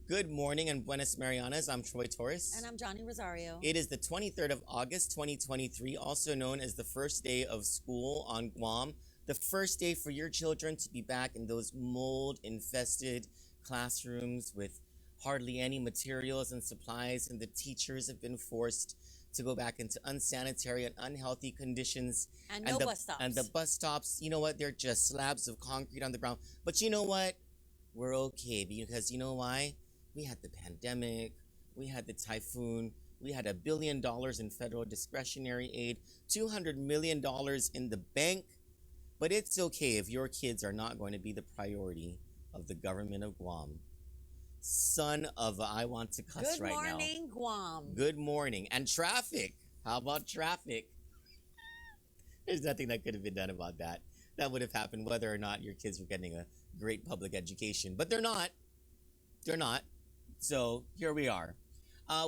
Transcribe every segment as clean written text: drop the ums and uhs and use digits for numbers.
Good morning and Buenas Marianas. I'm Troy Torres. And I'm Johnnie Rosario. It is the 23rd of August, 2023, also known as the first day of school on Guam. The first day for your children to be back in those mold infested classrooms with hardly any materials and supplies, and the teachers have been forced to go back into unsanitary and unhealthy conditions. And no bus stops. And the bus stops, you know what? They're just slabs of concrete on the ground. But you know what? We're okay because you know why? We had the pandemic, we had the typhoon, we had $1 billion in federal discretionary aid, $200 million in the bank. But it's okay if your kids are not going to be the priority of the government of Guam. Son of a, I want to cuss Good right now. morning, Guam. Good morning. And traffic. How about traffic? There's nothing that could have been done about that. That would have happened whether or not your kids were getting a great public education. But they're not. They're not. So here we are.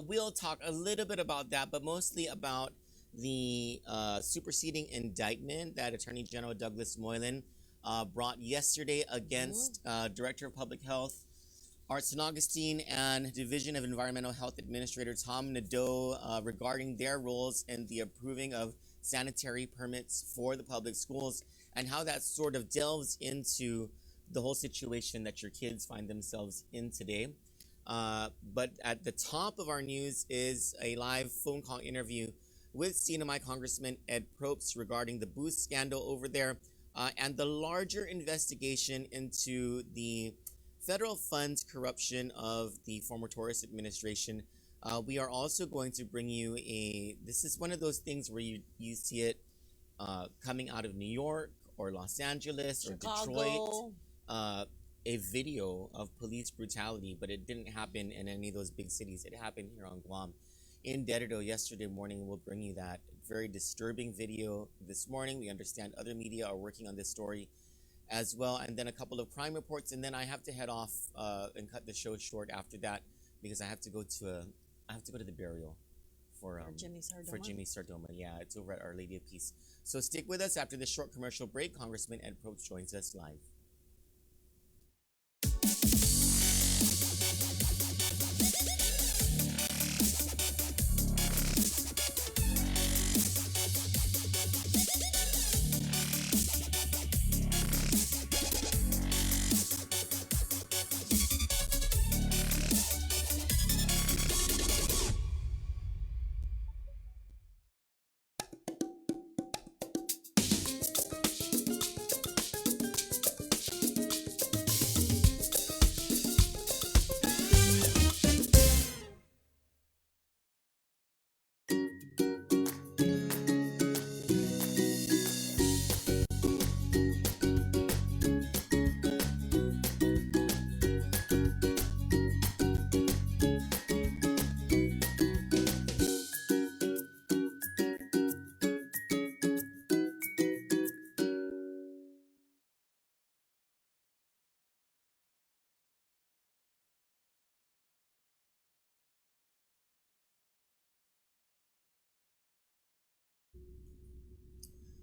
We'll talk a little bit about that, but mostly about the superseding indictment that Attorney General Douglas Moylan brought yesterday against Director of Public Health Art St. Augustine and Division of Environmental Health Administrator Tom Nadeau regarding their roles in the approving of sanitary permits for the public schools, and how that sort of delves into the whole situation that your kids find themselves in today. But at the top of our news is a live phone call interview with CNMI Congressman Ed Propst regarding the booth scandal over there, and the larger investigation into the federal funds corruption of the former Torres administration. We are also going to bring you this is one of those things where you see it coming out of New York or Los Angeles or Detroit. A video of police brutality, but it didn't happen in any of those big cities. It happened here on Guam. In Dededo yesterday morning, we'll bring you that very disturbing video this morning. We understand other media are working on this story as well, and then a couple of crime reports, and then I have to head off and cut the show short after that because I have to go to the burial for Jimmy Sardoma. For Jimmy Sardoma. Yeah, it's over at Our Lady of Peace. So stick with us. After this short commercial break, Congressman Ed Propst joins us live.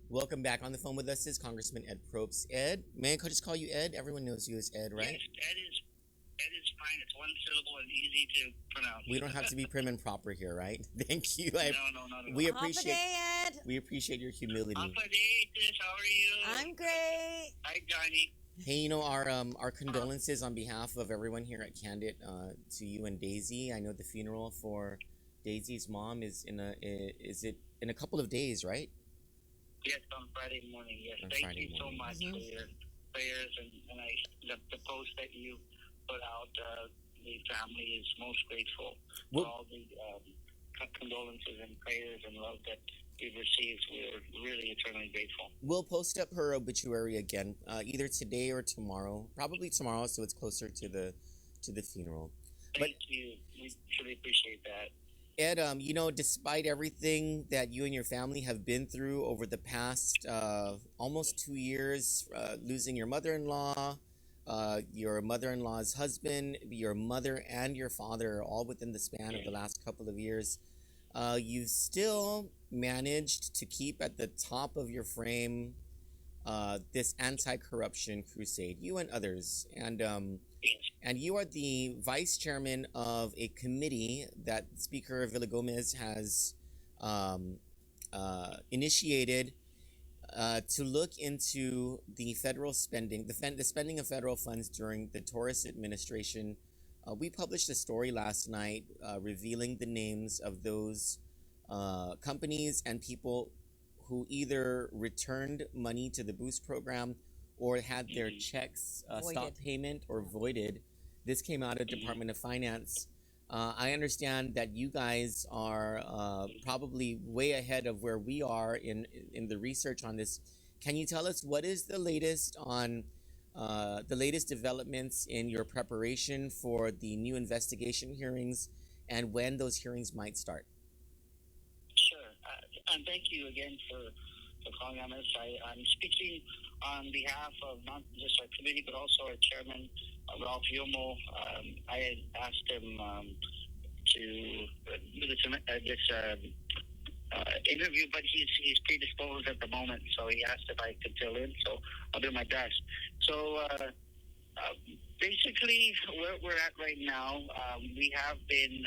Welcome back. On the phone with us is Congressman Ed Propst. Ed, may I just call you Ed? Everyone knows you as Ed, right? Yes, Ed is fine. It's one syllable and easy to pronounce. We don't have to be prim and proper here, right? Thank you. No, not at all. We Half a appreciate day, Ed. we appreciate your humility. Alpha Day, how are you? I'm great. Hi, Johnnie. Hey, you know our condolences on behalf of everyone here at Kandit to you and Daisy. I know the funeral for Daisy's mom is in a couple of days, right? Yes, on Friday morning. Yes, On thank Friday you so morning. much for your prayers and the post that you put out. The family is most grateful Well- for all the condolences and prayers and love that we've received. We're really eternally grateful. We'll post up her obituary again, either today or tomorrow. Probably tomorrow, so it's closer to the funeral. Thank you. We truly appreciate that. Ed, you know, despite everything that you and your family have been through over the past almost 2 years, losing your mother-in-law, your mother-in-law's husband, your mother and your father, all within the span of the last couple of years, you've still managed to keep at the top of your frame this anti-corruption crusade, you and others, and you are the vice chairman of a committee that Speaker Villagomez has initiated to look into the federal spending, the spending of federal funds during the Torres administration. We published a story last night revealing the names of those companies and people who either returned money to the boost program or had their checks stop payment or voided. This came out of Department of Finance. I understand that you guys are probably way ahead of where we are in the research on this. Can you tell us what is the latest on the latest developments in your preparation for the new investigation hearings and when those hearings might start? Sure. And thank you again for calling on us. I'm speaking on behalf of not just our committee, but also our chairman, Ralph Yomo. I had asked him to do this interview, but he's predisposed at the moment, so he asked if I could fill in, so I'll do my best. So basically, where we're at right now, we have been,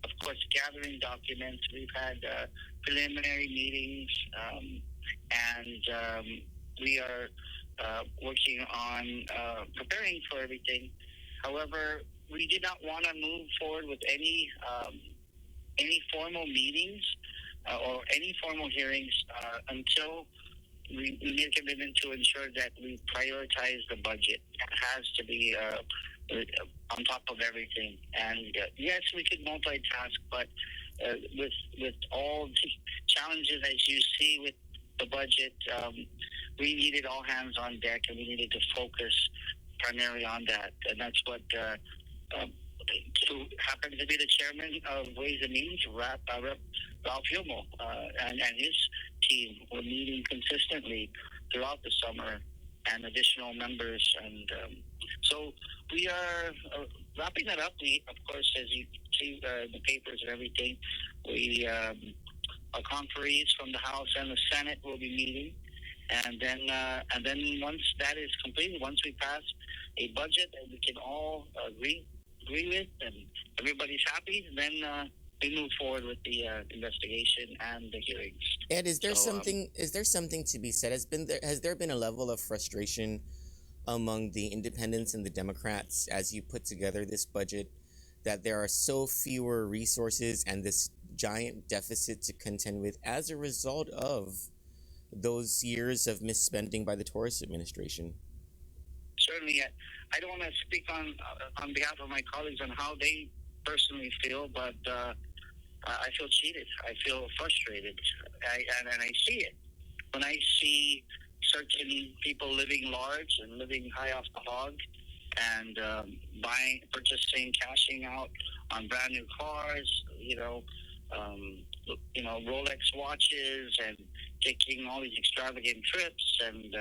of course, gathering documents. We've had preliminary meetings, and we are working on preparing for everything. However, we did not want to move forward with any formal meetings or any formal hearings until we made a commitment to ensure that we prioritize the budget. It has to be on top of everything. And yes, we could multitask, but with all the challenges as you see with the budget, we needed all hands on deck, and we needed to focus primarily on that. And that's what who happens to be the chairman of Ways and Means, Ralph Yomo, and his team were meeting consistently throughout the summer, and additional members. And so we are wrapping that up. We, of course, as you see the papers and everything, we our conferees from the House and the Senate will be meeting. And then once that is completed, once we pass a budget that we can all agree with and everybody's happy, then we move forward with the investigation and the hearings. Ed, is there something to be said? Has there been a level of frustration among the independents and the Democrats as you put together this budget that there are so fewer resources and this giant deficit to contend with as a result of those years of misspending by the Torres administration? Certainly, I don't want to speak on behalf of my colleagues on how they personally feel, but I feel cheated. I feel frustrated, and I see it. When I see certain people living large and living high off the hog, and purchasing, cashing out on brand new cars, Rolex watches, and taking all these extravagant trips, and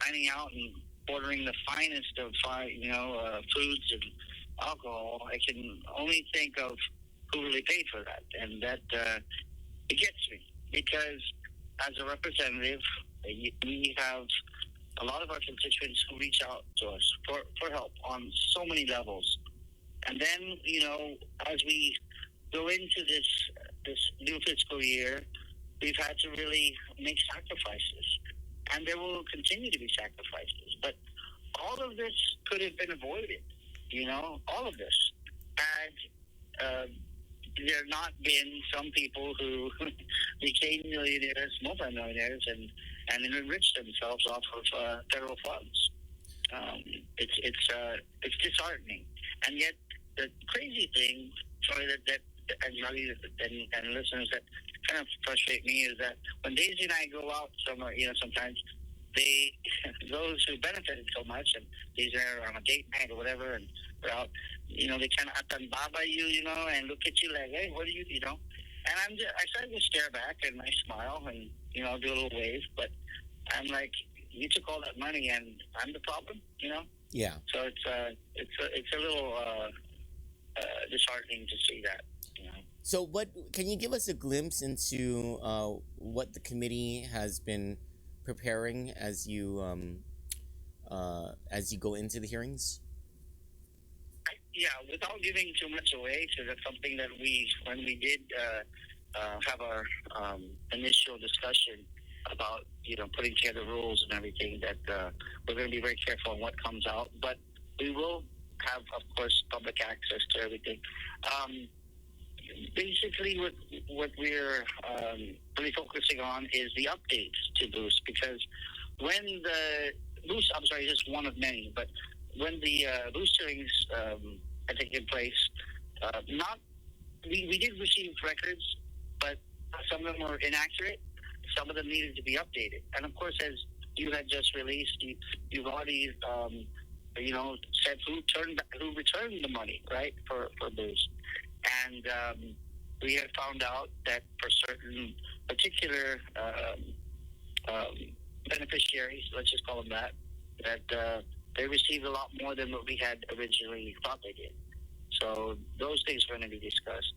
dining out and ordering the finest of foods and alcohol. I can only think of who really paid for that, and that it gets me, because as a representative, we have a lot of our constituents who reach out to us for help on so many levels. And then, as we go into this new fiscal year, we've had to really make sacrifices, and there will continue to be sacrifices. But all of this could have been avoided, all of this, had there not been some people who became millionaires, multimillionaires, and enriched themselves off of federal funds. It's disheartening, and yet the crazy thing, sorry, that and listeners, that kind of frustrate me, is that when Daisy and I go out somewhere, sometimes those who benefited so much, and these are on a date night or whatever, and we're out, they kind of atambaba you, and look at you like, hey, what are you, And I start to stare back, and I smile, and do a little wave, but I'm like, you took all that money, and I'm the problem, Yeah. So it's a little disheartening to see that. So what can you give us a glimpse into what the committee has been preparing as you go into the hearings? Yeah, without giving too much away, so that's something that when we did have our initial discussion about, putting together rules and everything, that we're going to be very careful on what comes out, but we will have, of course, public access to everything. Basically, what we're really focusing on is the updates to Boost, because when the Boost, I'm sorry, just one of many, but when the Boost hearings had taken place, we did receive records, but some of them were inaccurate. Some of them needed to be updated. And of course, as you had just released, you've already, said who returned the money, right, for Boost. And we had found out that for certain particular beneficiaries, let's just call them that they received a lot more than what we had originally thought they did. So those things are going to be discussed.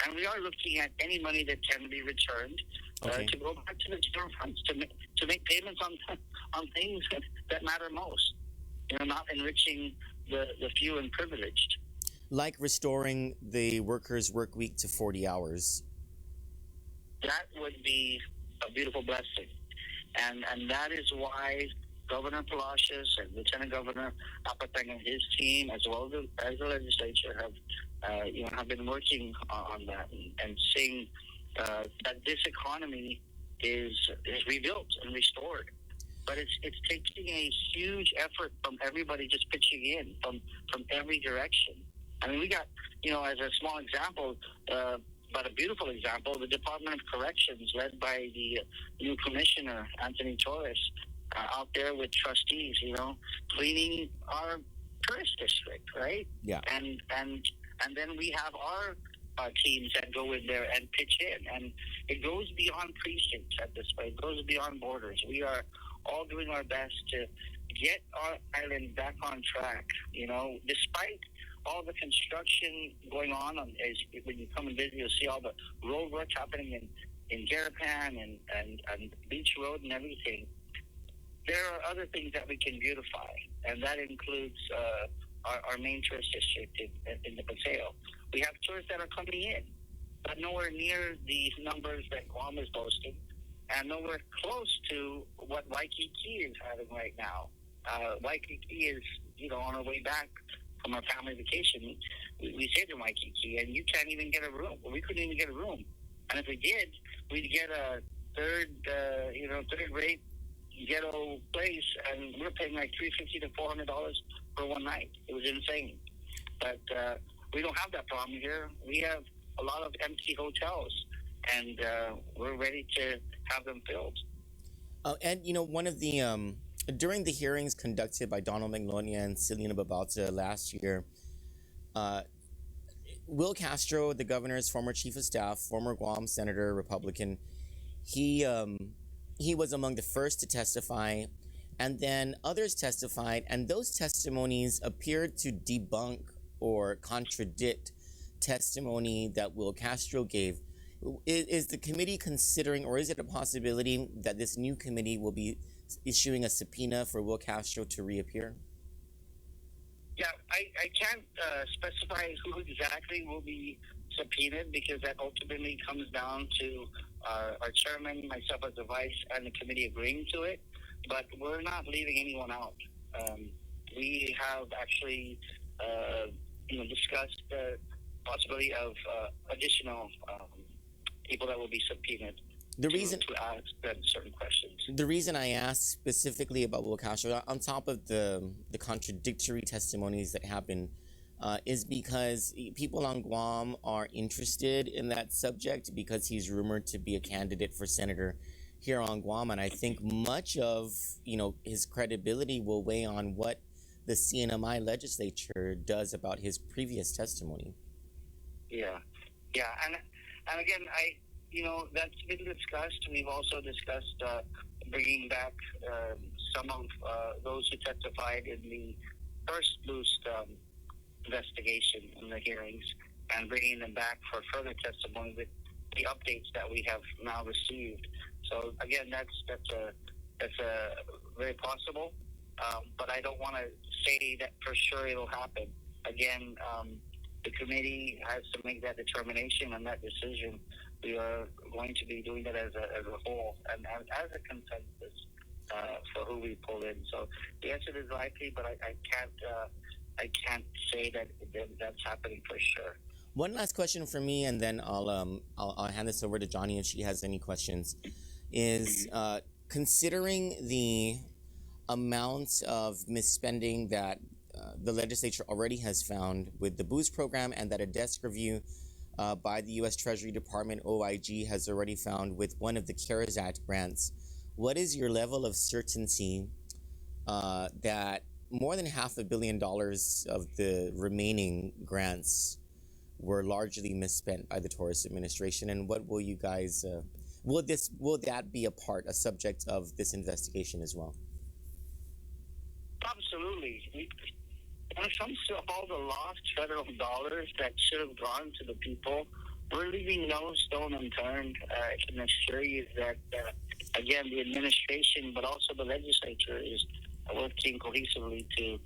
And we are looking at any money that can be returned to go back to the general funds, to make payments on things that matter most. Not enriching the few and privileged. Like restoring the workers' work week to 40 hours. That would be a beautiful blessing. And that is why Governor Palacios and Lieutenant Governor Apateng and his team, as well as the legislature, have been working on that and seeing that this economy is rebuilt and restored. But it's taking a huge effort from everybody just pitching in from every direction. I mean, we got, as a small example, but a beautiful example, the Department of Corrections, led by the new commissioner, Anthony Torres, out there with trustees, cleaning our tourist district, right? Yeah. And then we have our teams that go in there and pitch in. And it goes beyond precincts at this point. It goes beyond borders. We are all doing our best to get our island back on track, despite all the construction going on as when you come and visit, you'll see all the road work happening in Garapan and Beach Road and everything. There are other things that we can beautify, and that includes our main tourist district in the Paseo. We have tourists that are coming in, but nowhere near the numbers that Guam is boasting, and nowhere close to what Waikiki is having right now. Waikiki is, on our way back from our family vacation. We stayed in Waikiki, and you can't even get a room. We couldn't even get a room. And if we did, we'd get a third-rate ghetto place, and we're paying like $350 to $400 for one night. It was insane. But we don't have that problem here. We have a lot of empty hotels, and we're ready to have them filled. And one of the during the hearings conducted by Donald Magnolia and Selena Babalta last year, Will Castro, the governor's former chief of staff, former Guam senator, Republican, he was among the first to testify, and then others testified, and those testimonies appeared to debunk or contradict testimony that Will Castro gave. Is the committee considering, or is it a possibility that this new committee will be issuing a subpoena for Will Castro to reappear? Yeah, I can't specify who exactly will be subpoenaed, because that ultimately comes down to our chairman, myself as the vice, and the committee agreeing to it. But we're not leaving anyone out. We have actually, discussed the possibility of additional people that will be subpoenaed to ask them certain questions. The reason I asked specifically about Will Castro, on top of the contradictory testimonies that happen, is because people on Guam are interested in that subject, because he's rumored to be a candidate for senator here on Guam, and I think much of his credibility will weigh on what the CNMI legislature does about his previous testimony. Yeah, and again, that's been discussed. We've also discussed bringing back some of those who testified in the first Boost investigation in the hearings, and bringing them back for further testimony with the updates that we have now received. So again, that's That's very possible. But I don't want to say that for sure it'll happen. Again, the committee has to make that determination and that decision. We are going to be doing that as a whole and as a consensus for who we pull in. So yes, it is likely, but I can't say that that's happening for sure. One last question for me, and then I'll hand this over to Johnnie if she has any questions. Is considering the amount of misspending that the legislature already has found with the boost program, and that a desk review by the U.S. Treasury Department OIG has already found with one of the CARES Act grants, what is your level of certainty that more than $500 million of the remaining grants were largely misspent by the Torres administration, and what will you guys will that be a subject of this investigation as well? Absolutely. When it comes to all the lost federal dollars that should have gone to the people, we're leaving no stone unturned. I can assure you that, again, the administration, but also the legislature is working cohesively to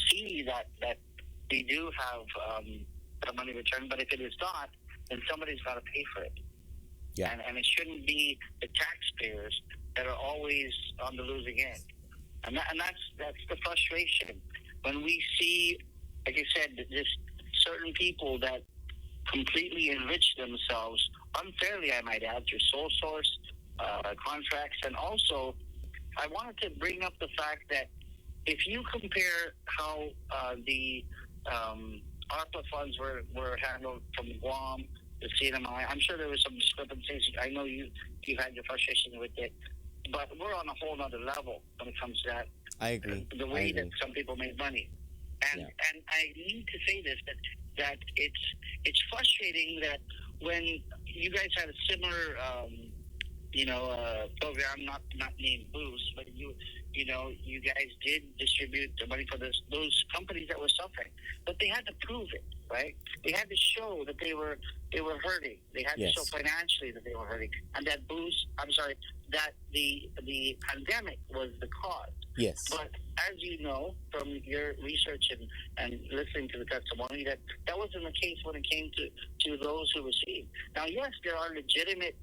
see that we do have the money returned. But if it is not, then somebody's got to pay for it. Yeah. And it shouldn't be the taxpayers that are always on the losing end. And that's the frustration. When we see, like I said, just certain people that completely enrich themselves unfairly, I might add, through sole source contracts. And also, I wanted to bring up the fact that if you compare how the ARPA funds were handled from Guam to CNMI, I'm sure there was some discrepancies. I know you had your frustration with it, but we're on a whole other level when it comes to that. I agree. The way that some people make money, and I need to say this that it's frustrating that when you guys had a similar program, not named Boost, but you guys did distribute the money for those companies that were suffering, but they had to prove it, right? They had to show that they were hurting. They had to show financially that they were hurting, and that that the pandemic was the cause. Yes. But as you know from your research and listening to the testimony, that wasn't the case when it came to those who received. Now, yes, there are legitimate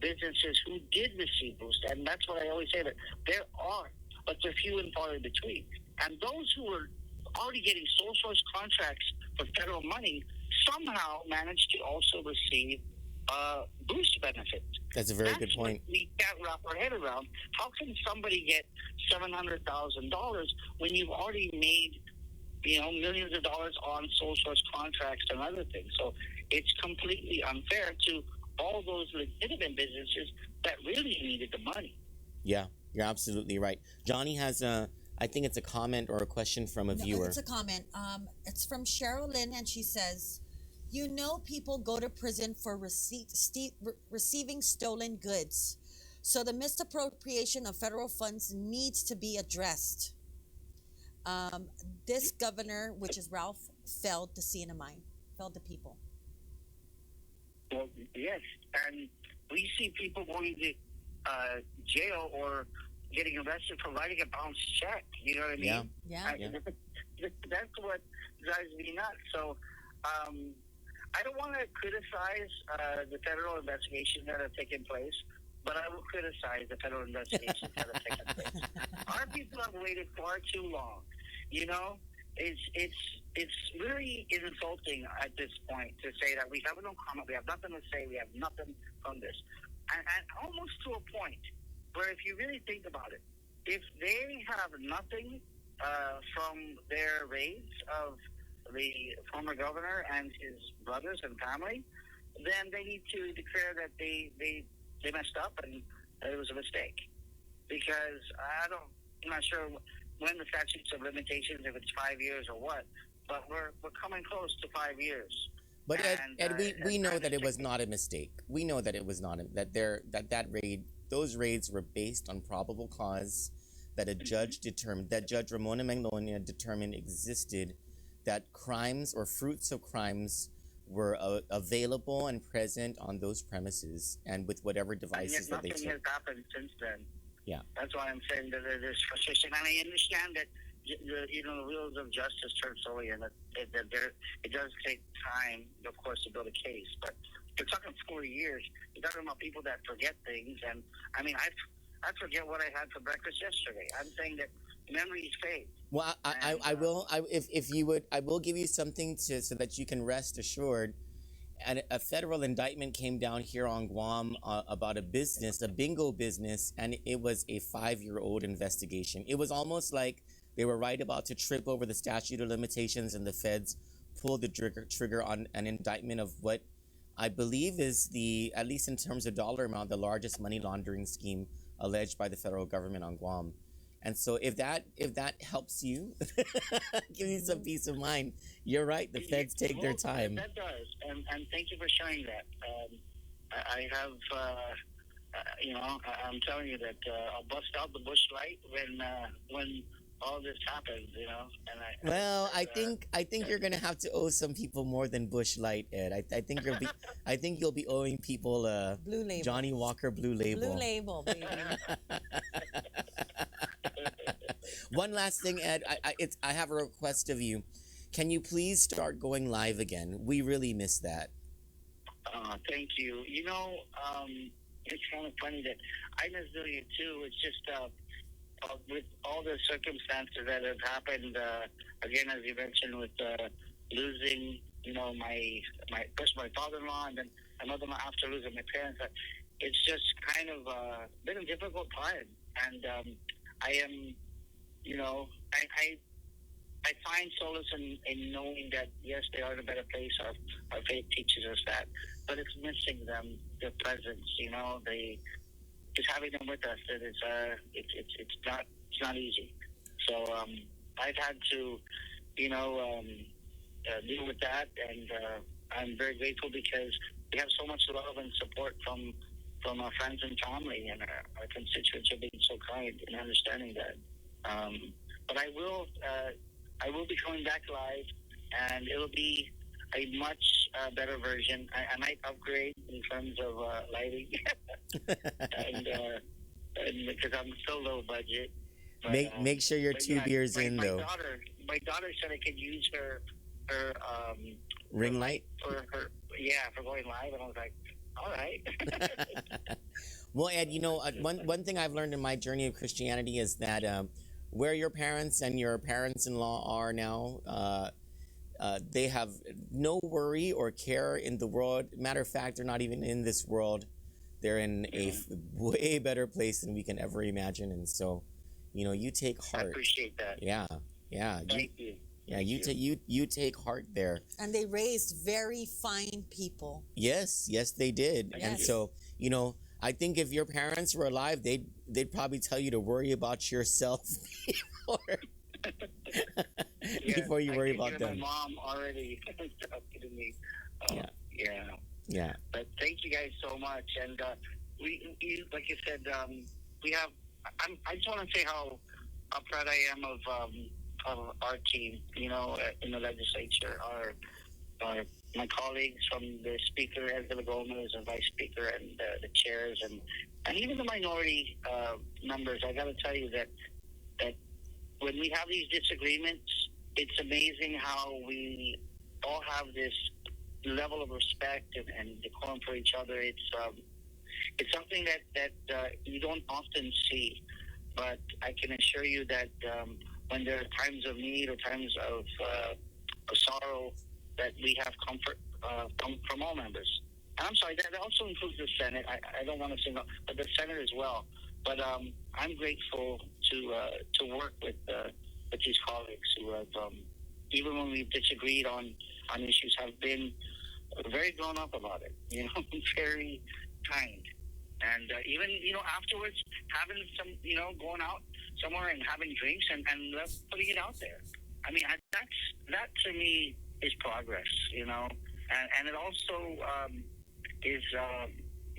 businesses who did receive boost, and that's what I always say, that there are, but they're few and far in between. And those who were already getting sole source contracts for federal money somehow managed to also receive boost benefits. That's a very good point. We can't wrap our head around. How can somebody get $700,000 when you've already made millions of dollars on sole source contracts and other things? So it's completely unfair to all those legitimate businesses that really needed the money. Yeah, you're absolutely right. Johnnie has I think it's a comment or a question from a viewer. It's a comment. It's from Cheryl Lynn, and she says, people go to prison for receiving stolen goods. So the misappropriation of federal funds needs to be addressed. This governor, which is Ralph, failed the CNMI, failed the people. Well, yes, and we see people going to jail or getting arrested for writing a bounced check. You know what I mean? Yeah. That's what drives me nuts. So I don't want to criticize the federal investigations that have taken place, but I will criticize the federal investigations that have taken place. Our people have waited far too long. It's really insulting at this point to say that we have no comment, we have nothing to say, we have nothing from this. And almost to a point where if you really think about it, if they have nothing from their raids of the former governor and his brothers and family, then they need to declare that they messed up and it was a mistake. Because I'm not sure when the statutes of limitations, if it's 5 years or what, but we're coming close to 5 years. But Ed, we know that it was not a mistake. We know that it was not those raids were based on probable cause that a judge determined, that Judge Ramona Magnolia determined existed, that crimes or fruits of crimes were available and present on those premises, and with whatever devices that they took. Nothing has happened since then. Yeah. That's why I'm saying that there's frustration, and I understand that the wheels of justice turn slowly, and that it does take time, of course, to build a case. But you're talking 40 years. You're talking about people that forget things, and I mean, I forget what I had for breakfast yesterday. I'm saying that memories fade. Well, I will. If you would, I will give you something so that you can rest assured. And a federal indictment came down here on Guam about a bingo business, and it was a 5-year-old investigation. It was almost like they were right about to trip over the statute of limitations, and the feds pulled the trigger on an indictment of what I believe is at least in terms of dollar amount, the largest money laundering scheme alleged by the federal government on Guam. And so if that helps you, give you some peace of mind, you're right. The feds take their time. That does, and thank you for sharing that. I have, I'm telling you that I'll bust out the bush light when all this happens, And I think you're gonna have to owe some people more than bush light, Ed. I think you'll be owing people Blue Label. Johnnie Walker Blue Label. Blue Label, baby. One last thing, Ed. I have a request of you. Can you please start going live again? We really miss that. Thank you. It's kind of funny that I miss doing it too. It's just with all the circumstances that have happened. Again, as you mentioned, with losing, first my father-in-law, and then another one after losing my parents. It's just kind of been a difficult time, and I am. I find solace in knowing that, yes, they are in a better place. Our faith teaches us that. But it's missing them, their presence, just having them with us. It's not easy. So I've had to, deal with that. And I'm very grateful because we have so much love and support from our friends and family, and our constituents are being so kind and understanding that. But I will be coming back live, and it'll be a much better version. I might upgrade in terms of lighting, and because I'm so low budget. But, make sure your two beers in though. My daughter said I could use her ring light for going live, and I was like, all right. Well, Ed, one thing I've learned in my journey of Christianity is that where your parents and your parents-in-law are now, they have no worry or care in the world. Matter of fact, they're not even in this world. They're in a way better place than we can ever imagine. And so, you take heart. I appreciate that. Yeah. Thank you. Yeah, you take heart there. And they raised very fine people. Yes, they did. Yes. And so, I think if your parents were alive, they'd probably tell you to worry about yourself before you worry about them. My mom already to me. Yeah. But thank you guys so much, and we like you said, we have. I just want to say how proud I am of our team. In the legislature, my colleagues from the speaker, Angela Gomez, and vice speaker, and the chairs, and even the minority members. I got to tell you that when we have these disagreements, it's amazing how we all have this level of respect and decorum for each other. It's something that you don't often see, but I can assure you that when there are times of need or times of sorrow, that we have comfort from all members. And I'm sorry, that also includes the Senate. I don't want to say no, but the Senate as well. But I'm grateful to work with these colleagues who have, even when we've disagreed on issues, have been very grown up about it. Very kind, and even afterwards, having some going out somewhere and having drinks and putting it out there. I mean, that to me is progress, and it also is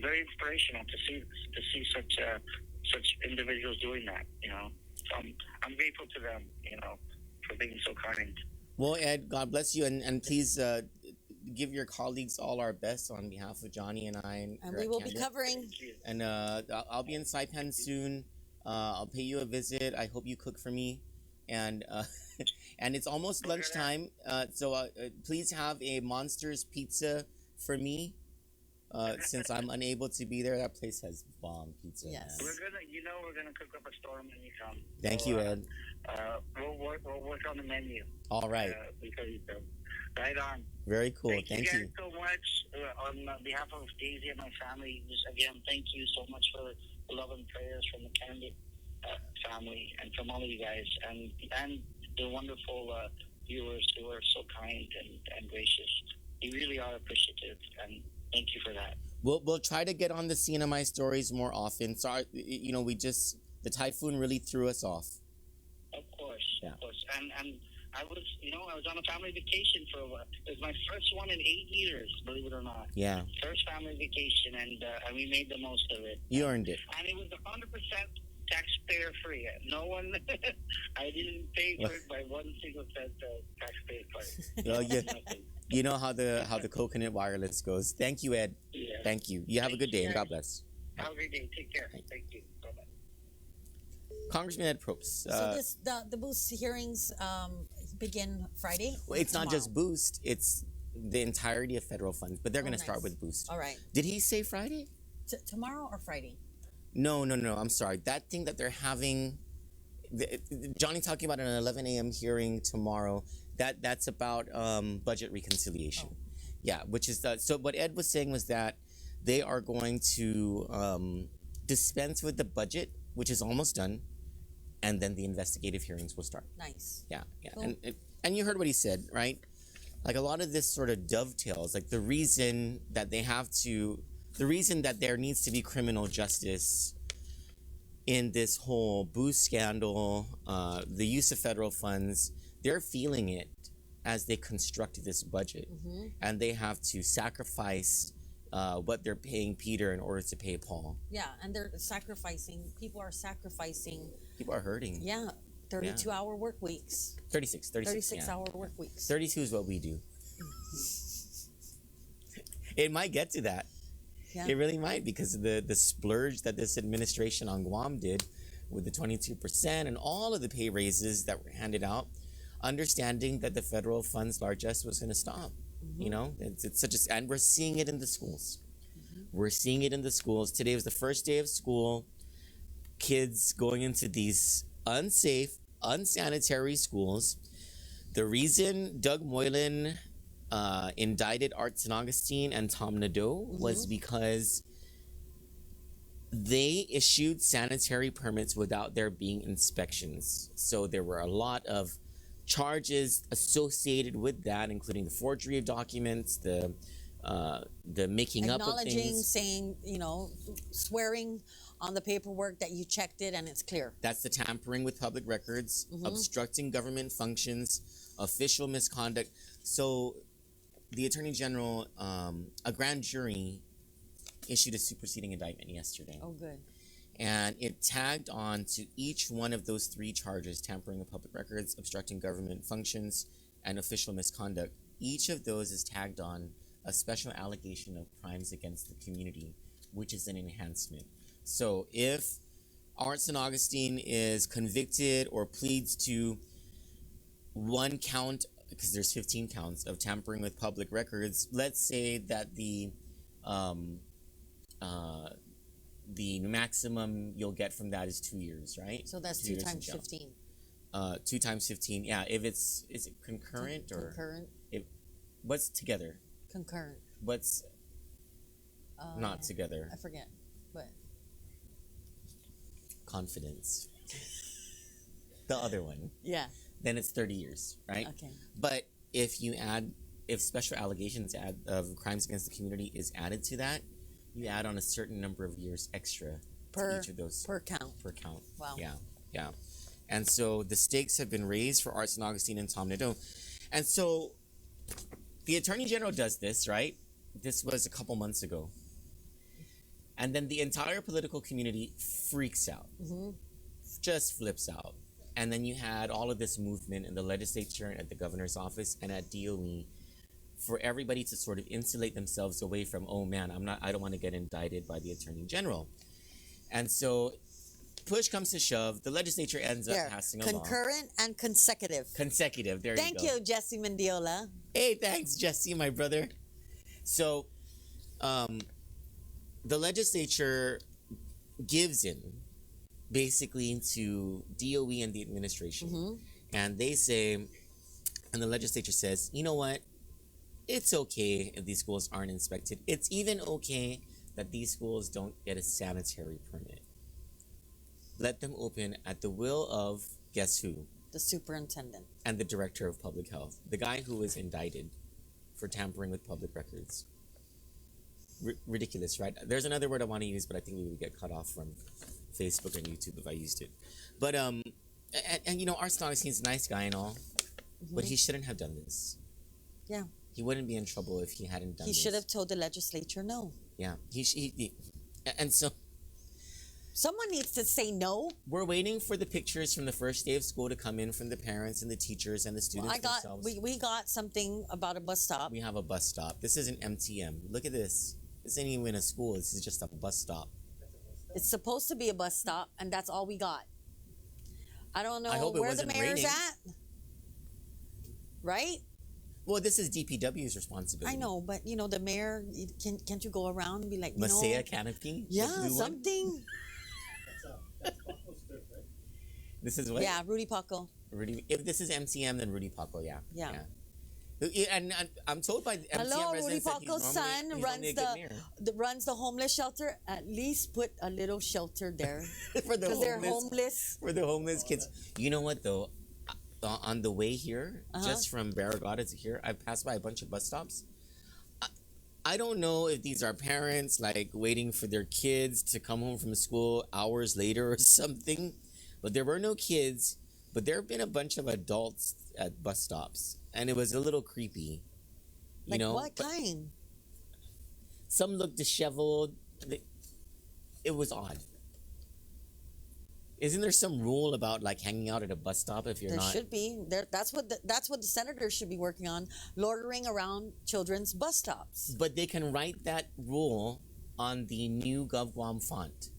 very inspirational to see such individuals doing that, So I'm grateful to them, for being so kind. Well, Ed, God bless you, and please give your colleagues all our best on behalf of Johnnie and I. And we will be covering. And I'll be in Saipan soon. I'll pay you a visit. I hope you cook for me, and and it's almost lunchtime. So please have a Monsters pizza for me. Since I'm unable to be there, that place has bomb pizza. Yes. Man. We're gonna cook up a storm when you come. Thank you, Ed. We'll work on the menu. All right. Before you come. Right on. Very cool. Thank Thank you. you guys so much. On behalf of Daisy and my family, just again, thank you so much for the love and prayers from the Kandit family and from all of you guys and the wonderful viewers who are so kind and gracious. You really are appreciative, and thank you for that. We'll try to get on the scene of my stories more often. Sorry, the typhoon really threw us off. Of course, Yeah. of course. And I was on a family vacation for a while. It was my first one in 8 years, believe it or not. Yeah, First family vacation, and we made the most of it. you earned it. And it was 100% taxpayer free. No one, I didn't pay for it by 1 single cent taxpayer free. Well, you know how the coconut wireless goes. Thank you, Ed. Yeah. Thank you. You have a good day, and God bless. Have a great day. Take care. Thank you. Bye-bye. Congressman Ed Propst. So the boost hearings begin Friday. Well, it's not Tomorrow. just Boost; it's the entirety of federal funds. But they're going to start nice. with Boost. All right. Did he say Friday? Tomorrow or Friday? No. I'm sorry. That thing that they're having, Johnnie talking about an 11 a.m. hearing tomorrow. That's about budget reconciliation. Oh. Yeah, which is so. What Ed was saying was that they are going to dispense with the budget, which is almost done, and then the investigative hearings will start. Nice. Yeah. Cool. And you heard what he said, right? Like a lot of this sort of dovetails. Like the reason that there needs to be criminal justice in this whole boost scandal, the use of federal funds, they're feeling it as they construct this budget, and they have to sacrifice what they're paying Peter in order to pay Paul. Yeah, and they're sacrificing. People are sacrificing. People are hurting. Yeah, 32-hour work weeks. 36 yeah. hour work weeks. 32 is what we do. It might get to that. Yeah. It really might, because of the splurge that this administration on Guam did with the 22% and all of the pay raises that were handed out, understanding that the federal funds largesse was going to stop. You know, it's such a, and we're seeing it in the schools. We're seeing it in the schools. Today was the first day of school. Kids going into these unsafe, unsanitary schools. The reason Doug Moylan indicted Art St. Augustine and Tom Nadeau was because they issued sanitary permits without there being inspections. So there were a lot of charges associated with that, including the forgery of documents, the making up of Acknowledging, things. saying, swearing on the paperwork that you checked it and it's clear. That's the tampering with public records, obstructing government functions, official misconduct. So the Attorney General, a grand jury issued a superseding indictment yesterday. Oh, good. And it tagged on to each one of those three charges: tampering with public records, obstructing government functions, and official misconduct. Each of those is tagged on a special allegation of crimes against the community, which is an enhancement. So if Art St. Augustine is convicted or pleads to one count, because there's 15 counts of tampering with public records, let's say that the maximum you'll get from that is 2 years, right? So that's 2 times 15. 2 times 15, yeah. If is it concurrent or concurrent? What's together? Concurrent. What's not together? I forget, but Confidence. The other one. yeah. Then it's 30 years, right? Okay. But if special allegations of crimes against the community is added to that, you add on a certain number of years extra to each of those. Per count. Per count. Wow. Yeah. And so the stakes have been raised for Art St. Augustine and Tom Nadeau. And so the Attorney General does this, right? This was a couple months ago. And then the entire political community freaks out. Just flips out. And then you had all of this movement in the legislature and at the governor's office and at DOE for everybody to sort of insulate themselves away from, oh man, I don't want to get indicted by the Attorney General. And so push comes to shove, the legislature ends up There. passing a law. Concurrent and consecutive. Consecutive. There Thank you go. you, Jesse Mendiola. Hey, thanks, Jesse, my brother. So, the legislature gives in basically to DOE and the administration. Mm-hmm. And they say, and the legislature says, you know what? It's okay if these schools aren't inspected. It's even okay that these schools don't get a sanitary permit. Let them open at the will of, guess who? The superintendent. And the director of public health. The guy who was indicted for tampering with public records. Ridiculous, right? There's another word I want to use, but I think we would get cut off from Facebook and YouTube if I used it. But, and you know, Arsenault seems a nice guy and all, but he shouldn't have done this. Yeah. He wouldn't be in trouble if he hadn't done this. He should have told the legislature no. Yeah. And so someone needs to say no. we're waiting for the pictures from the first day of school to come in from the parents and the teachers and the students themselves. We got something about a bus stop. We have a bus stop. This is an MTM. Look at this. This ain't even a school. This is just a bus stop. It's supposed to be a bus stop, and that's all we got. I don't know I hope it where the wasn't mayor's raining. at. Right? Well, this is DPW's responsibility. I know, but you know, the mayor, can't you go around and be like, you Masaya know, canopy? The yeah, blue one? something. That's Paco's turf, right? This is what? Yeah, Rudy Paco. Rudy, if this is MTM, then Rudy Paco, yeah. Yeah. And I'm told by the MTM Hello, Rudy residents that Paco's son he's runs normally a good mayor. runs the homeless shelter. At least put a little shelter there For the because they're homeless, homeless. for the homeless kids. You know what though? On the way here, just from Barragata to here, I passed by a bunch of bus stops. I don't know if these are parents like waiting for their kids to come home from school hours later or something, but there were no kids. But there have been a bunch of adults at bus stops, and it was a little creepy. You Like know, what But kind? some looked disheveled. It was odd. Isn't there some rule about like hanging out at a bus stop if you're There not? should be. That's what the senators should be working on, loitering around children's bus stops. But they can write that rule on the new GovGuam font.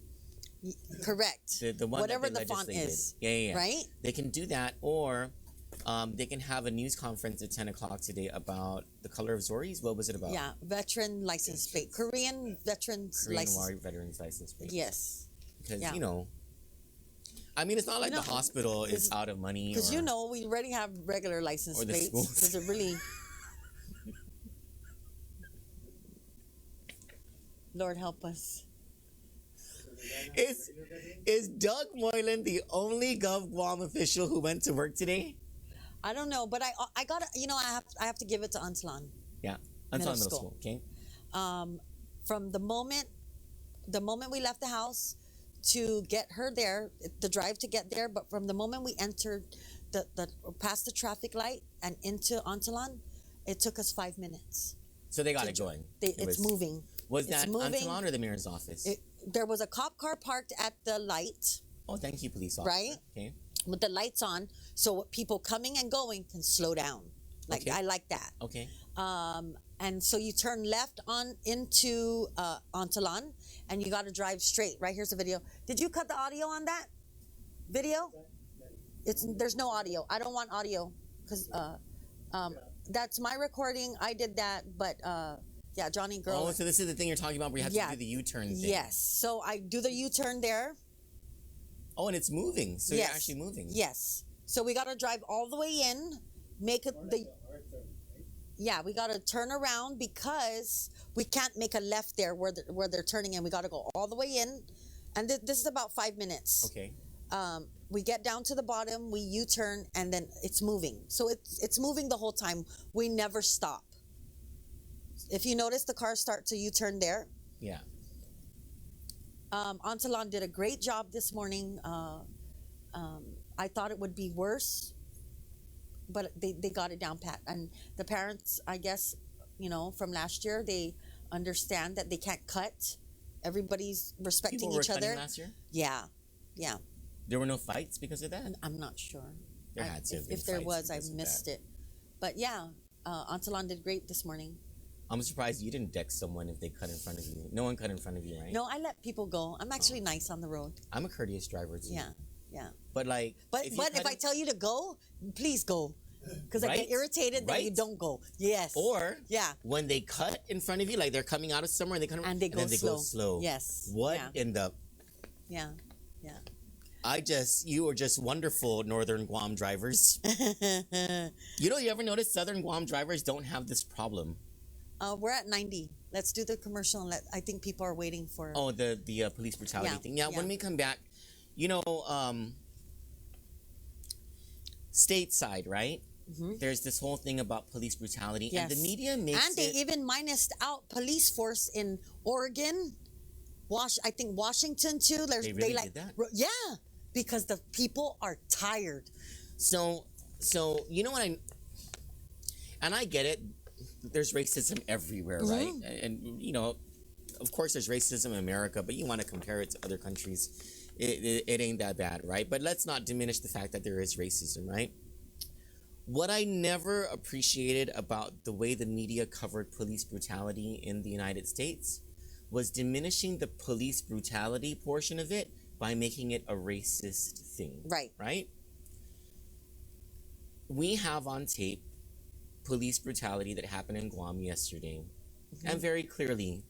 Correct. The one Whatever that they the font legislated. is. Yeah. Right? They can do that, or they can have a news conference at 10 o'clock today about the color of Zoris. What was it about? Yeah, veteran license plate. Korean veterans Korean license. War veterans license plate. Yes. Because, Yeah. you know, I mean, it's not like You know, the hospital is out of money. Because or- you know we already have regular license Or the plates. schools. Because it really. Lord help us. Is Doug Moylan the only GovGuam official who went to work today? I don't know, but I got to, you know, I have to give it to Anslan. Yeah. Until middle Middle school. Okay. From the moment we left the house to get her there, the drive to get there, but from the moment we entered the past the traffic light and into Antolon, it took us 5 minutes. So they got it going. It's moving. Was It's that moving. Antolon or the mayor's office? There was a cop car parked at the light, Oh, thank you, police officer. Right? Okay. with the lights on, so people coming and going can slow down. Like Okay. I like that. Okay. And so you turn left on into Antolon, and you got to drive straight. Right, here's the video. Did you cut the audio on that video? There's no audio. I don't want audio because that's my recording. I did that, but yeah, Johnnie girl. Oh, so this is the thing you're talking about where you have Yeah. to do the U-turn thing. Yes. So I do the U-turn there. Oh, and it's moving. So Yes. you're actually moving. Yes. So we got to drive all the way in, make it yeah, we got to turn around because we can't make a left there where they're turning in. We got to go all the way in, and this is about 5 minutes. Okay. We get down to the bottom, we U-turn, and then it's moving. So it's moving the whole time. We never stop. If you notice, the cars start to U-turn there. Yeah. Antolon did a great job this morning. I thought it would be worse, but they got it down pat. And the parents, I guess, from last year, they understand that they can't cut. Everybody's respecting People were each cutting other. last year? Yeah. There were no fights because of that? I'm not sure. There had to have been If there fights was, I because of missed that. it. But yeah, Antolon did great this morning. I'm surprised you didn't deck someone if they cut in front of you. No one cut in front of you, right? No, I let people go. I'm actually nice on the road. I'm a courteous driver too. Yeah, yeah. But like, But if I tell you to go, please go, because I Right? get irritated that you Right? don't go. Yes. or yeah, when they cut in front of you, like they're coming out of somewhere and they cut and they go then they slow. go slow. Yes. What Yeah. in the? Yeah. Yeah. You are just wonderful, Northern Guam drivers. You know, you ever notice Southern Guam drivers don't have this problem? We're at 90. Let's do the commercial and I think people are waiting for. Oh, the police brutality Yeah, thing. Yeah, yeah. when we come back, you know, stateside, right? There's this whole thing about police brutality, and the Yes. media makes And they it. even minused out police force in Oregon, I think Washington too. They really did that? Yeah, because the people are tired. So you know what and I get it. There's racism everywhere, right? And you know, of course, there's racism in America, but you want to compare it to other countries, it ain't that bad, right? But let's not diminish the fact that there is racism, right? What I never appreciated about the way the media covered police brutality in the United States was diminishing the police brutality portion of it by making it a racist thing. Right. Right? We have on tape police brutality that happened in Guam yesterday. And very clearly,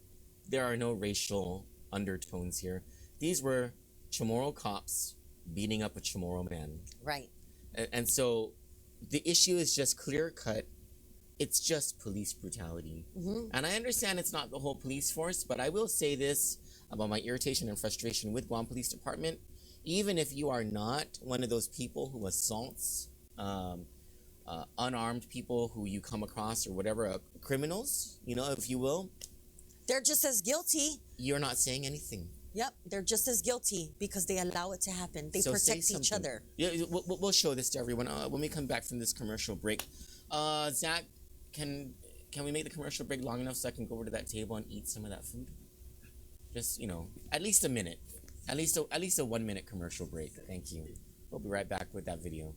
there are no racial undertones here. These were Chamorro cops beating up a Chamorro man. Right. And so the issue is just clear cut. It's just police brutality. And I understand it's not the whole police force, but I will say this about my irritation and frustration with Guam Police Department. Even if you are not one of those people who assaults unarmed people who you come across or whatever, criminals, you know, if you will, They're just as guilty. you're not saying anything. Yep, they're just as guilty because they allow it to happen. They So say protect each something. other. Yeah, we'll show this to everyone when we come back from this commercial break. Zach, can we make the commercial break long enough so I can go over to that table and eat some of that food? Just, you know, at least a minute. At least a 1 minute commercial break. Thank you. We'll be right back with that video.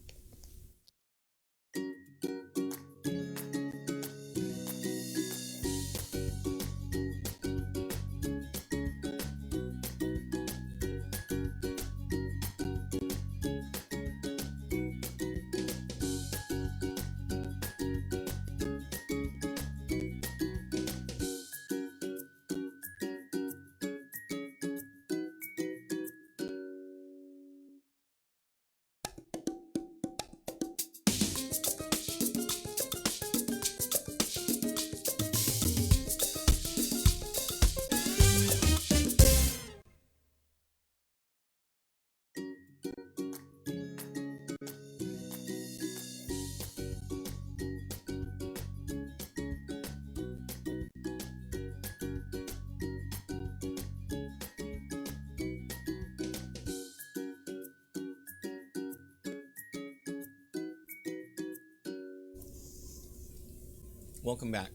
Welcome back.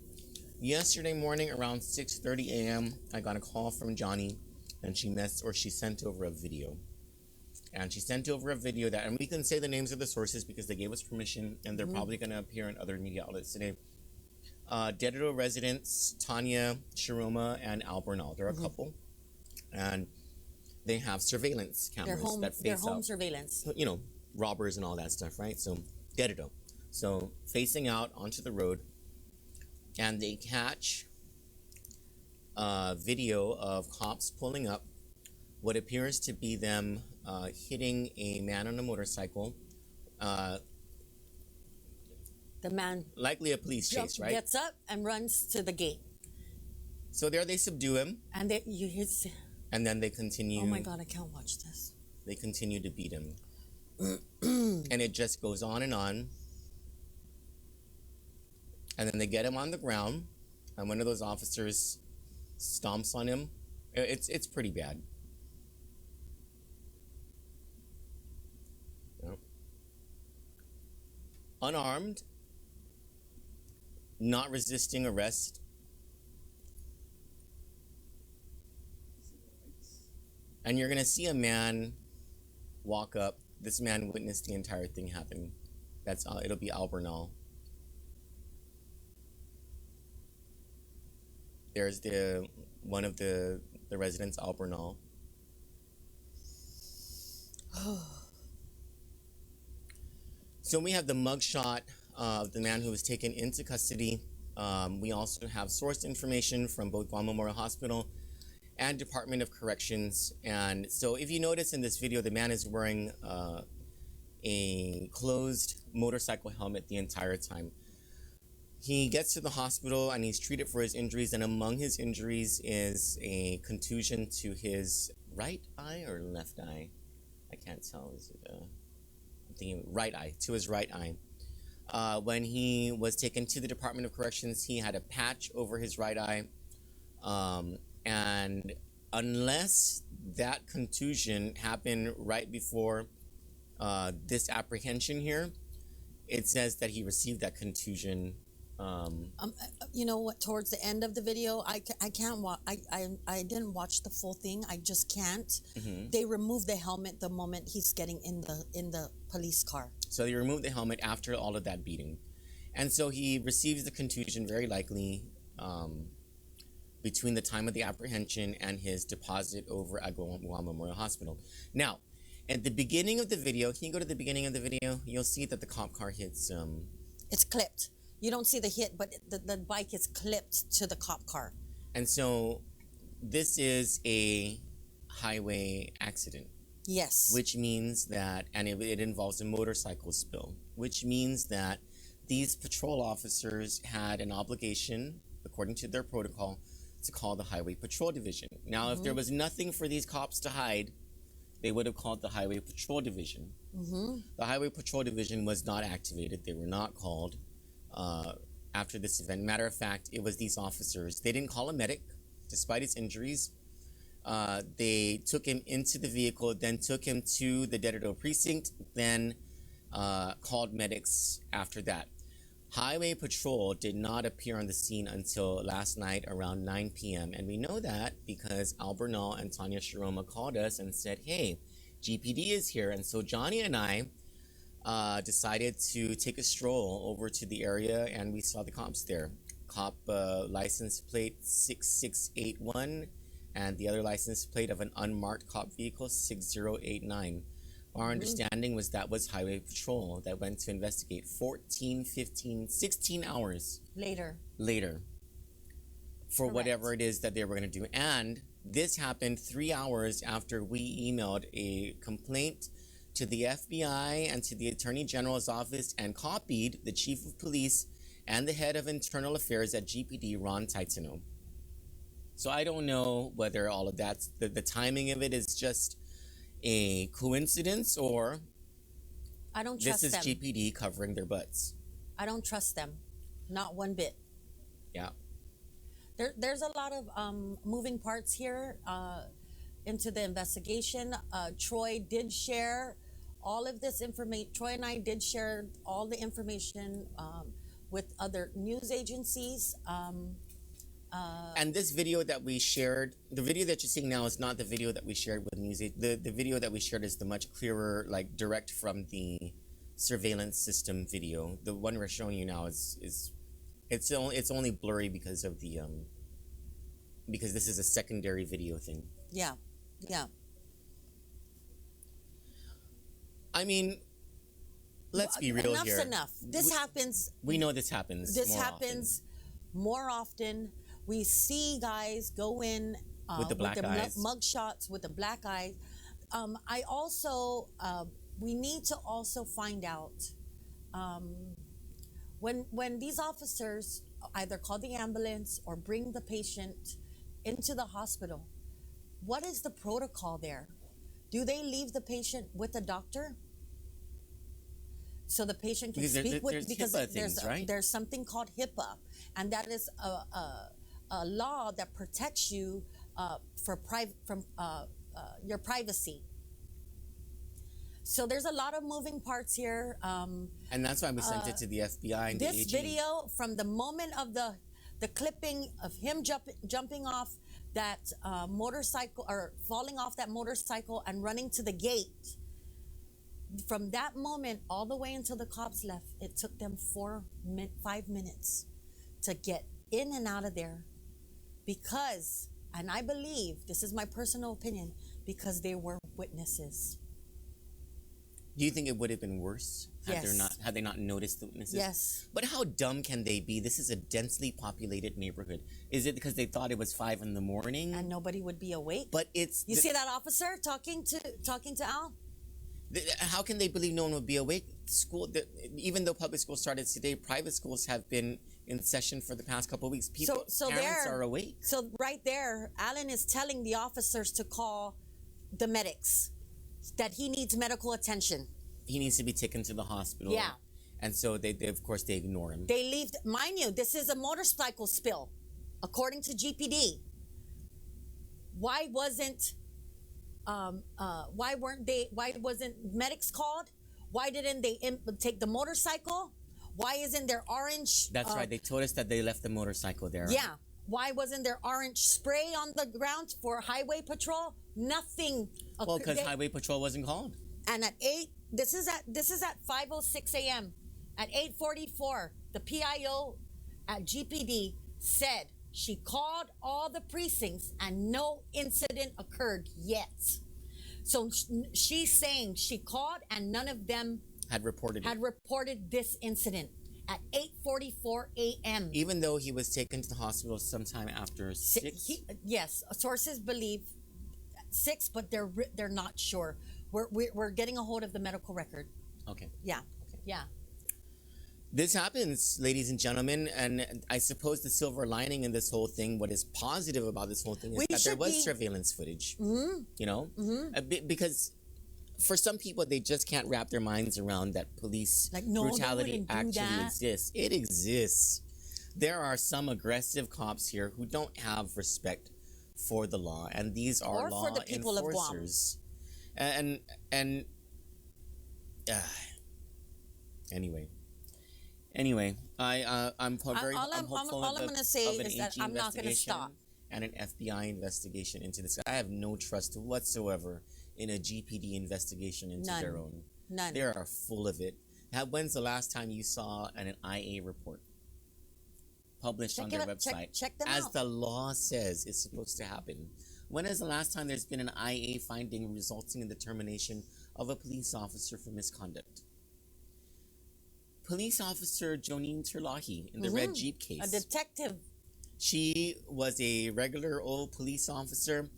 Yesterday morning around 6:30 a.m., I got a call from Johnnie, and she sent over a video. And she sent over a video and we can say the names of the sources because they gave us permission, and they're probably going to appear in other media outlets today. Dededo residents, Tanya, Shiroma, and Al Bernal. They're a couple. And they have surveillance cameras that face Their home out. surveillance. You know, robbers and all that stuff, right? So, Dededo. So, facing out onto the road, and they catch a video of cops pulling up what appears to be them hitting a man on a motorcycle. The man Likely a police chase, right? gets up and runs to the gate. So there they subdue him, And you hear, and then they continue. oh my God, I can't watch this. They continue to beat him. And it just goes on. And then they get him on the ground, and one of those officers stomps on him. It's pretty bad. Yeah. Unarmed, not resisting arrest. And you're gonna see a man walk up. This man witnessed the entire thing happen. It'll be Al Bernal. There's one of the residents, Albernal. So we have the mugshot of the man who was taken into custody. We also have source information from both Guam Memorial Hospital and Department of Corrections. And so if you notice in this video, the man is wearing a closed motorcycle helmet the entire time. He gets to the hospital and he's treated for his injuries, and among his injuries is a contusion to his right eye or left eye. I can't tell. Is it I'm thinking right eye, to his right eye. When he was taken to the Department of Corrections, he had a patch over his right eye. And unless that contusion happened right before this apprehension here, it says that he received that contusion. You know what? Towards the end of the video, I can't watch. I didn't watch the full thing. I just can't. They remove the helmet the moment he's getting in the police car. So they removed the helmet after all of that beating, and so he receives the contusion very likely between the time of the apprehension and his deposit over at Guam Memorial Hospital. Now, at the beginning of the video, can you go to the beginning of the video? You'll see that the cop car hits. It's clipped. You don't see the hit, but the bike is clipped to the cop car. And so this is a highway accident. Yes. Which means that, and it involves a motorcycle spill, which means that these patrol officers had an obligation, according to their protocol, to call the Highway Patrol Division. Now, if there was nothing for these cops to hide, they would have called the Highway Patrol Division. The Highway Patrol Division was not activated. They were not called after this event. Matter of fact, it was these officers. They didn't call a medic, despite his injuries. They took him into the vehicle, then took him to the Dedado precinct, then called medics after that. Highway Patrol did not appear on the scene until last night around 9 p.m. And we know that because Albernal and Tanya Sharoma called us and said, hey, GPD is here. And so Johnnie and I decided to take a stroll over to the area, and we saw the cops there. Cop license plate 6681 and the other license plate of an unmarked cop vehicle 6089. Our understanding was that was Highway Patrol that went to investigate 14, 15, 16 hours later for whatever it is that they were going to do. And this happened 3 hours after we emailed a complaint to the FBI and to the Attorney General's office and copied the Chief of Police and the Head of Internal Affairs at GPD, Ron Titano. So I don't know whether all of that's, the timing of it is just a coincidence or I don't trust this is them. GPD covering their butts. I don't trust them. Not one bit. Yeah. There's a lot of moving parts here into the investigation. Troy did share all of this information. Troy and I did share all the information with other news agencies. And this video that we shared, the video that you're seeing now is not the video that we shared with news. The video that we shared is the much clearer, like direct from the surveillance system video. The one we're showing you now is it's only blurry because of the because this is a secondary video thing. Yeah. I mean, let's be real here. Enough's enough. This happens. We know this happens. This happens more often. We see guys go in with the black eyes, mug shots with the black eyes. I also we need to also find out when these officers either call the ambulance or bring the patient into the hospital. What is the protocol there? Do they leave the patient with a doctor so the patient can speak with? Because there's something called HIPAA, and that is a law that protects you from your privacy. So there's a lot of moving parts here. And that's why we sent it to the FBI and this the AG. video, from the moment of the clipping of him jumping off that motorcycle, or falling off that motorcycle and running to the gate, from that moment all the way until the cops left, it took them 5 minutes to get in and out of there because, and I believe, this is my personal opinion, because they were witnesses. Do you think it would have been worse Yes. had they not noticed the witnesses? Yes. But how dumb can they be? This is a densely populated neighborhood. Is it because they thought it was 5 in the morning? And nobody would be awake. But it's You see that officer talking to Al? how can they believe no one would be awake? Even though public schools started today, private schools have been in session for the past couple of weeks. Parents are awake. So right there, Alan is telling the officers to call the medics, that he needs medical attention. He needs to be taken to the hospital. Yeah. And so they of course they ignore him. They leave, mind you, this is a motorcycle spill, according to GPD. Why wasn't medics called? Why didn't they take the motorcycle? Why isn't there orange? That's right. They told us that they left the motorcycle there. Yeah. Why wasn't there orange spray on the ground for highway patrol? Nothing. Well, because highway patrol wasn't called. And at 8, this is at 5:06 a.m. At 8:44, the PIO at GPD said she called all the precincts and no incident occurred yet. So she's saying she called and none of them Had reported this incident at 8:44 a.m. Even though he was taken to the hospital sometime after 6. Yes, sources believe 6, but they're not sure. We're getting a hold of the medical record. Okay. Yeah. Okay. Yeah. This happens, ladies and gentlemen, and I suppose the silver lining in this whole thing, what is positive about this whole thing, is that there was surveillance footage. Mm-hmm. You know, because for some people they just can't wrap their minds around that police brutality actually exists. It exists. There are some aggressive cops here who don't have respect for the law, and these are law for the people enforcers. And anyway, I'm hopeful all I'm gonna say of an is that AG I'm not gonna investigation stop. and an FBI investigation into this. I have no trust whatsoever in a GPD investigation into None. their own. None. They are full of it. When's the last time you saw an IA report published on their website? Check them as out. the law says it's supposed to happen. When is the last time there's been an IA finding resulting in the termination of a police officer for misconduct? Police officer Johnnie Terlahi in the red Jeep case. A detective. She was a regular old police officer.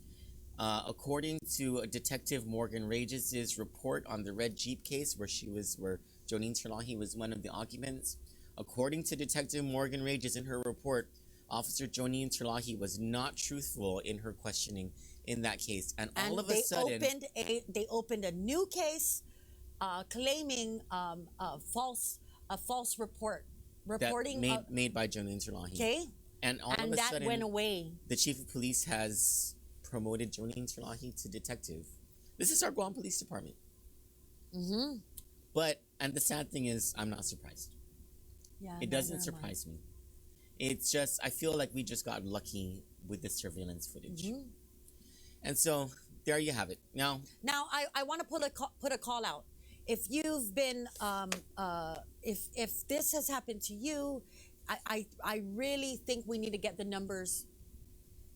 According to Detective Morgan Regis' report on the red Jeep case, where Johnnie Terlahi was one of the occupants, according to Detective Morgan Regis in her report, Officer Johnnie Terlahi was not truthful in her questioning in that case, and all of a sudden they opened a new case, claiming a false reporting made by Johnnie Terlahi. Okay, and all of a that sudden went away. The chief of police has promoted Johnnie Terlahi to detective. This is our Guam Police Department. Mm-hmm. And the sad thing is, I'm not surprised. Yeah, it doesn't surprise me. It's just, I feel like we just got lucky with the surveillance footage. Mm-hmm. And so, there you have it. Now I want to put a call out. If you've been, if this has happened to you, I really think we need to get the numbers,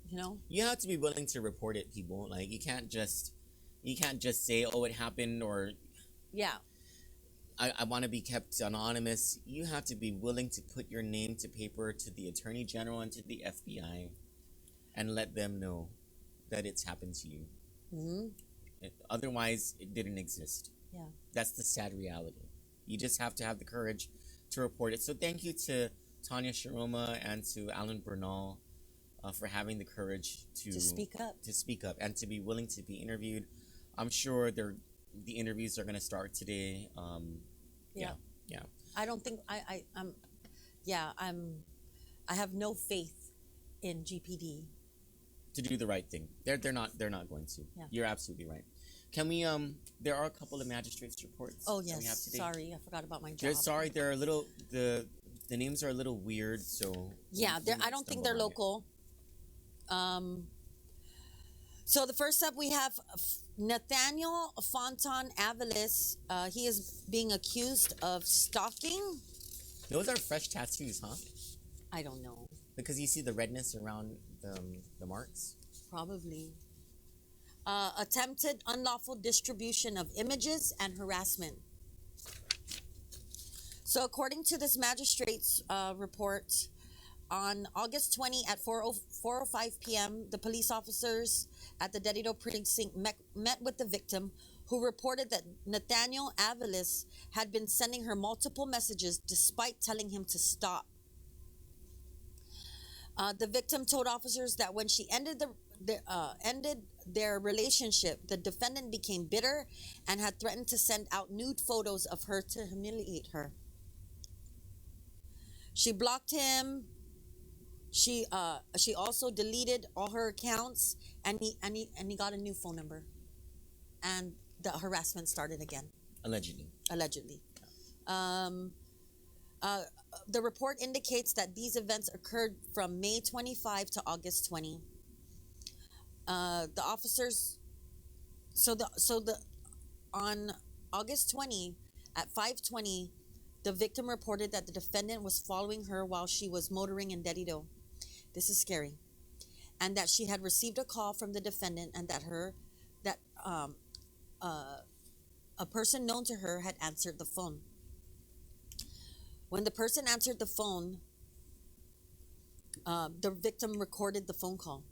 you know? You have to be willing to report it, people. Like, you can't just say, oh, it happened, or... Yeah. I want to be kept anonymous. You have to be willing to put your name to paper to the Attorney General and to the FBI and let them know that it's happened to you. Mm-hmm. Otherwise, it didn't exist. Yeah. That's the sad reality. You just have to have the courage to report it. So thank you to Tanya Sharoma and to Alan Bernal for having the courage to speak up and to be willing to be interviewed. I'm sure the interviews are going to start today. Yeah. I don't think I have no faith in GPD to do the right thing. They're not going to. Yeah. You're absolutely right. Can we there are a couple of magistrates reports. Oh that we have yes. today. Sorry, I forgot about my job. Sorry, they're a little the names are a little weird, so yeah, I don't think they're local. So the first up we have Nathaniel Fonton Avalis. He is being accused of stalking. Those are fresh tattoos, huh? I don't know. Because you see the redness around the marks. Probably. Attempted unlawful distribution of images and harassment. So, according to this magistrate's report, on August 20 at 4:05 p.m., the police officers at the Dedido precinct met with the victim, who reported that Nathaniel Avalis had been sending her multiple messages despite telling him to stop. The victim told officers that when she ended their relationship, the defendant became bitter and had threatened to send out nude photos of her to humiliate her. She blocked him. She also deleted all her accounts, and he got a new phone number, and the harassment started again. Allegedly. The report indicates that these events occurred from May 25 to August 20. The officers, on August 20 at 5:20, the victim reported that the defendant was following her while she was motoring in Dedido. This is scary. And that she had received a call from the defendant, and that a person known to her had answered the phone. When the person answered the phone, the victim recorded the phone call.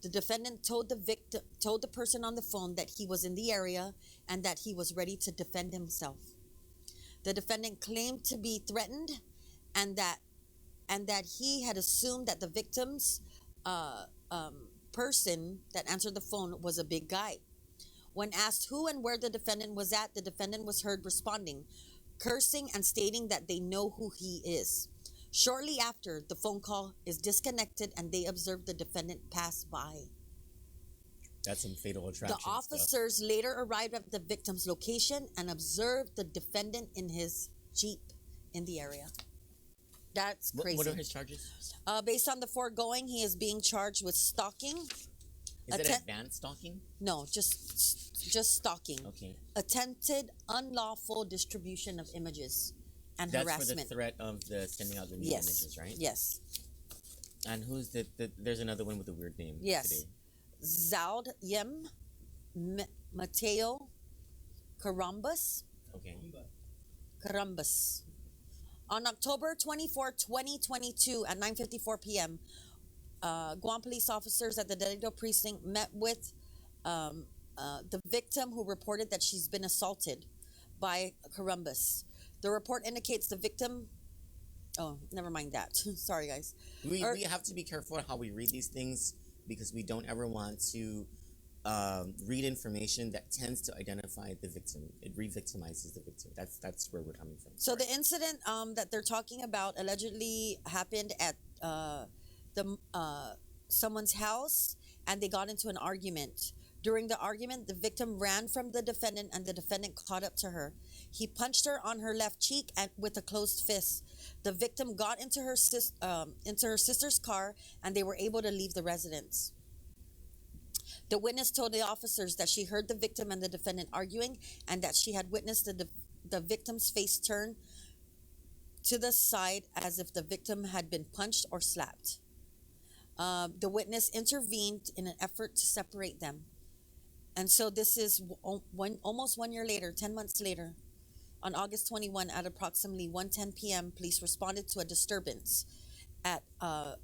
The defendant told the person on the phone that he was in the area and that he was ready to defend himself. The defendant claimed to be threatened, and that he had assumed that the victim's person that answered the phone was a big guy. When asked who and where the defendant was at, the defendant was heard responding, cursing and stating that they know who he is. Shortly after, the phone call is disconnected and they observed the defendant pass by. That's some fatal attraction The officers later arrived at the victim's location and observed the defendant in his Jeep in the area. That's crazy. What are his charges? Based on the foregoing, he is being charged with stalking. Is it advanced stalking? No, just stalking. Okay. Attempted unlawful distribution of images and That's harassment. for the threat of the sending out the new images, right? Yes. And who's there's another one with a weird name. Yes. Today. Zaud Yem Mateo Carambas. Okay. Carambas. On October 24, 2022 at 9:54 p.m., Guam police officers at the Dedido precinct met with the victim, who reported that she's been assaulted by Carambas. The report indicates the victim... Oh, never mind that. Sorry, guys. We have to be careful how we read these things, because we don't ever want to read information that tends to identify the victim. It re-victimizes the victim. That's where we're coming from. So the incident that they're talking about allegedly happened at someone's house, and they got into an argument. During the argument, the victim ran from the defendant, and the defendant caught up to her. He punched her on her left cheek and with a closed fist. The victim got into her sister's car, and they were able to leave the residence. The witness told the officers that she heard the victim and the defendant arguing, and that she had witnessed the victim's face turn to the side as if the victim had been punched or slapped. The witness intervened in an effort to separate them. And so this is almost 1 year later, 10 months later, on August 21 at approximately 1:10 p.m., police responded to a disturbance at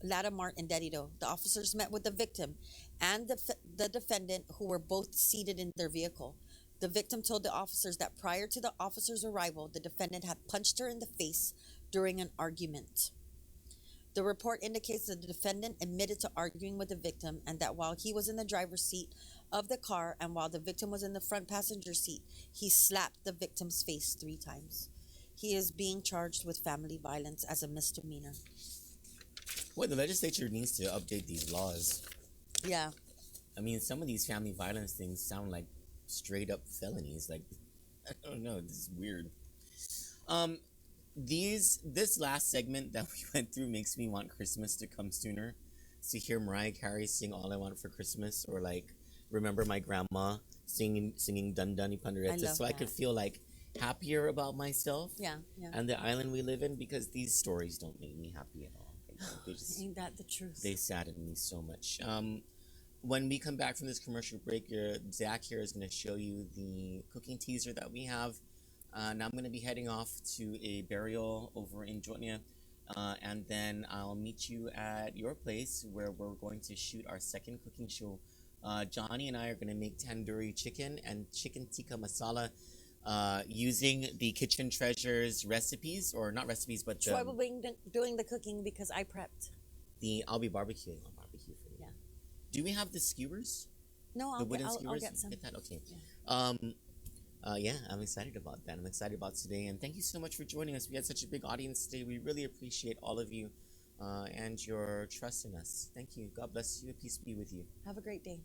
Latamart in Dedido. The officers met with the victim and the defendant, who were both seated in their vehicle. The victim told the officers that prior to the officers' arrival, the defendant had punched her in the face during an argument. The report indicates that the defendant admitted to arguing with the victim, and that while he was in the driver's seat of the car and while the victim was in the front passenger seat, he slapped the victim's face 3 times. He is being charged with family violence as a misdemeanor. Well, the legislature needs to update these laws. Yeah. I mean, some of these family violence things sound like straight up felonies. Like, I don't know, this is weird. This last segment that we went through makes me want Christmas to come sooner. To hear Mariah Carey sing "All I Want for Christmas," or like remember my grandma singing "Dun Dun Pandereta," so I could feel like happier about myself. Yeah. And the island we live in, because these stories don't make me happy at all. Ain't that the truth? They sadden me so much. When we come back from this commercial break, Zach here is going to show you the cooking teaser that we have. Now I'm going to be heading off to a burial over in Johnnie, and then I'll meet you at your place where we're going to shoot our second cooking show. Johnnie and I are going to make tandoori chicken and chicken tikka masala using the Kitchen Treasures recipes, or not recipes, but Troy will be doing the cooking because I prepped. I'll be barbecuing. I'll barbecue for you. Yeah. Do we have the skewers? No, The wooden skewers? I'll get some. Get that? Okay. Yeah. Yeah, I'm excited about that. I'm excited about today, and thank you so much for joining us. We had such a big audience today. We really appreciate all of you and your trust in us. Thank you. God bless you. Peace be with you. Have a great day.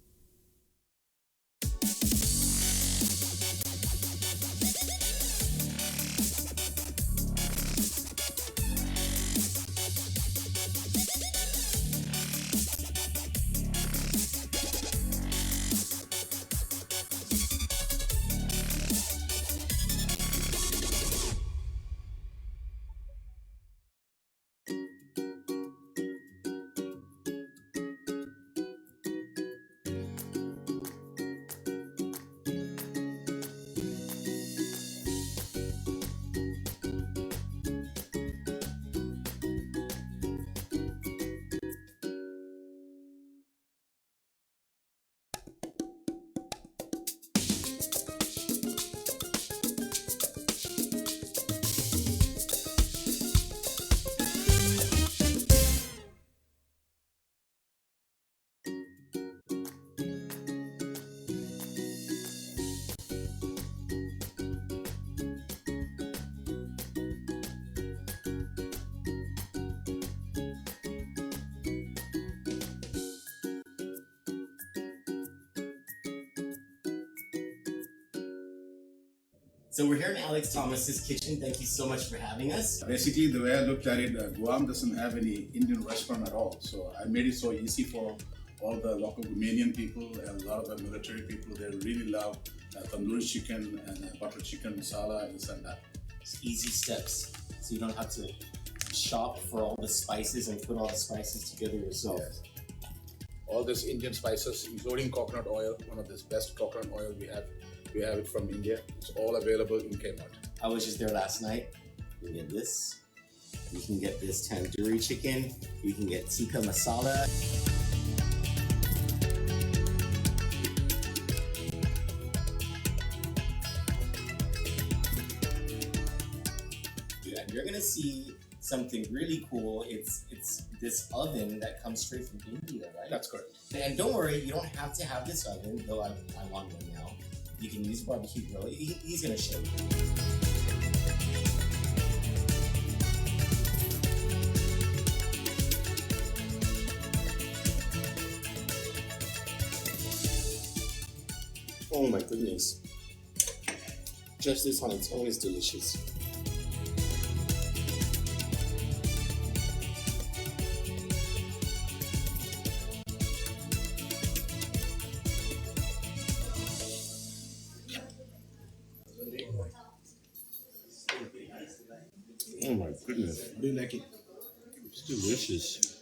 So we're here in Alex Thomas's kitchen. Thank you so much for having us. Basically, the way I looked at it, Guam doesn't have any Indian restaurant at all. So I made it so easy for all the local Guamanian people and a lot of the military people. They really love tandoori chicken and butter chicken masala, this and that. It's easy steps, so you don't have to shop for all the spices and put all the spices together yourself. Yes. All this Indian spices, including coconut oil, one of the best coconut oil we have. We have it from India. It's all available in Kmart. I was just there last night. You can get this. You can get this tandoori chicken. You can get tikka masala. And you're gonna see something really cool. It's this oven that comes straight from India, right? That's correct. And don't worry, you don't have to have this oven, though I want one now. You can use barbecue grill. He's gonna show you. Oh my goodness. Just this on its own is delicious. Oh my goodness. Do you like it? It's delicious.